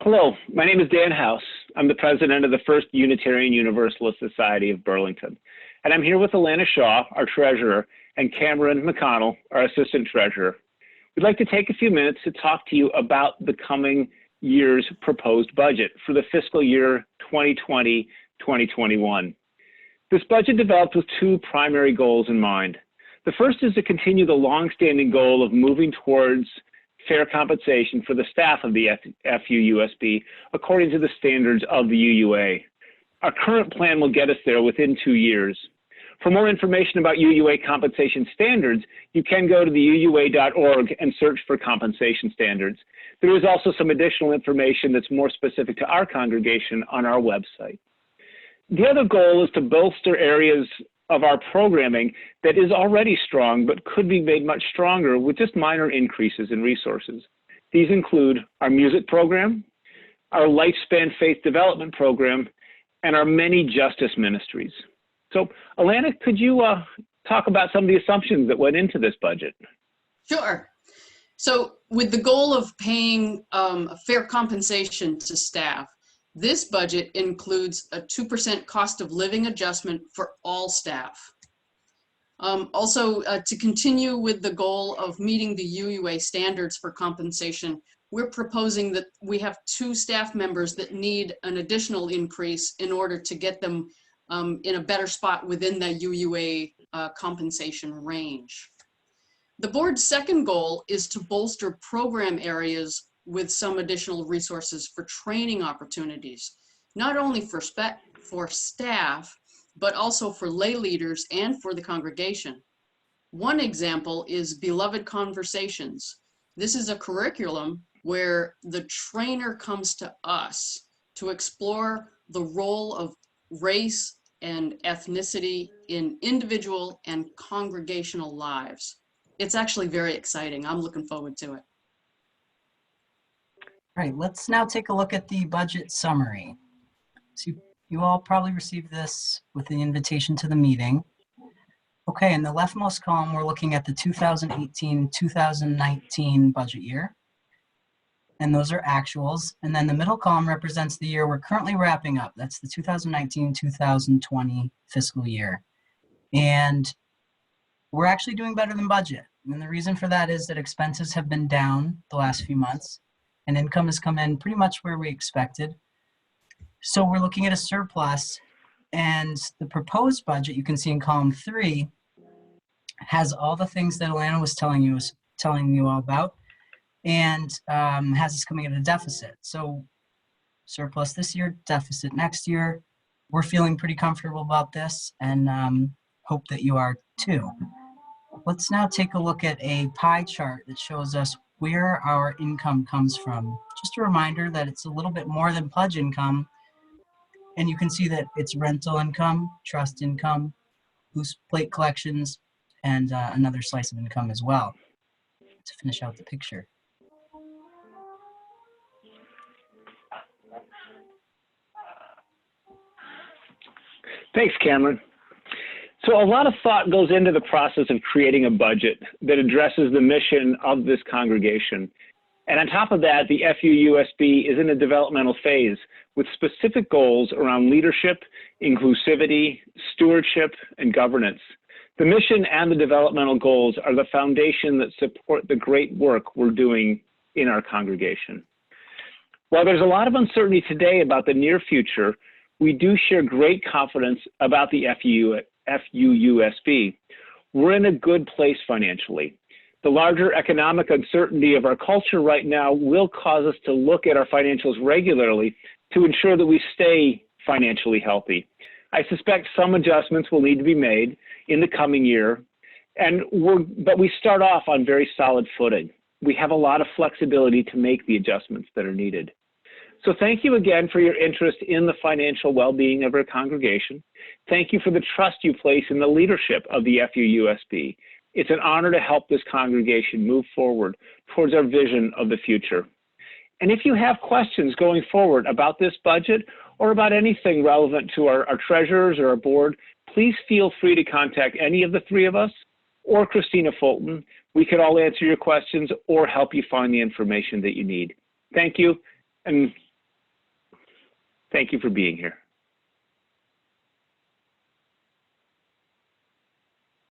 Hello, my name is Dan House. I'm the president of the First Unitarian Universalist Society of Burlington. And I'm here with Alana Shaw, our treasurer, and Cameron McConnell, our assistant treasurer. We'd like to take a few minutes to talk to you about the coming year's proposed budget for the fiscal year 2020-2021. This budget developed with two primary goals in mind. The first is to continue the longstanding goal of moving towards fair compensation for the staff of the FUUSB according to the standards of the UUA. Our current plan will get us there within 2 years. For more information about UUA compensation standards, you can go to the UUA.org and search for compensation standards. There is also some additional information that's more specific to our congregation on our website. The other goal is to bolster areas of our programming that is already strong but could be made much stronger with just minor increases in resources. These include our music program, our Lifespan Faith Development Program, and our many justice ministries. So, Alana, could you talk about some of the assumptions that went into this budget? Sure. So with the goal of paying fair compensation to staff, this budget includes a 2% cost of living adjustment for all staff. Also, to continue with the goal of meeting the UUA standards for compensation, we're proposing that we have 2 staff members that need an additional increase in order to get them in a better spot within the UUA compensation range. The board's second goal is to bolster program areas with some additional resources for training opportunities, not only for staff, but also for lay leaders and for the congregation. One example is Beloved Conversations. This is a curriculum where the trainer comes to us to explore the role of race and ethnicity in individual and congregational lives. It's actually very exciting. I'm looking forward to it. All right, let's now take a look at the budget summary. So you all probably received this with the invitation to the meeting. Okay, in the leftmost column, we're looking at the 2018-2019 budget year. And those are actuals. And then the middle column represents the year we're currently wrapping up. That's the 2019-2020 fiscal year. And we're actually doing better than budget. And the reason for that is that expenses have been down the last few months and income has come in pretty much where we expected. So we're looking at a surplus, and the proposed budget you can see in column 3 has all the things that Alana was telling you all about, and has us coming at a deficit. So surplus this year, deficit next year. We're feeling pretty comfortable about this, and hope that you are too. Let's now take a look at a pie chart that shows us where our income comes from. Just a reminder that it's a little bit more than pledge income, and you can see that it's rental income, trust income, loose plate collections, and another slice of income as well to finish out the picture. Thanks, Cameron. So a lot of thought goes into the process of creating a budget that addresses the mission of this congregation. And on top of that, the FUUSB is in a developmental phase with specific goals around leadership, inclusivity, stewardship, and governance. The mission and the developmental goals are the foundation that support the great work we're doing in our congregation. While there's a lot of uncertainty today about the near future, we do share great confidence about the FUUSB. We're in a good place financially. The larger economic uncertainty of our culture right now will cause us to look at our financials regularly to ensure that we stay financially healthy. I suspect some adjustments will need to be made in the coming year, but we start off on very solid footing. We have a lot of flexibility to make the adjustments that are needed. So thank you again for your interest in the financial well-being of our congregation. Thank you for the trust you place in the leadership of the FUUSB. It's an honor to help this congregation move forward towards our vision of the future. And if you have questions going forward about this budget or about anything relevant to our treasurers or our board, please feel free to contact any of the 3 of us or Christina Fulton. We could all answer your questions or help you find the information that you need. Thank you, and Thank you for being here.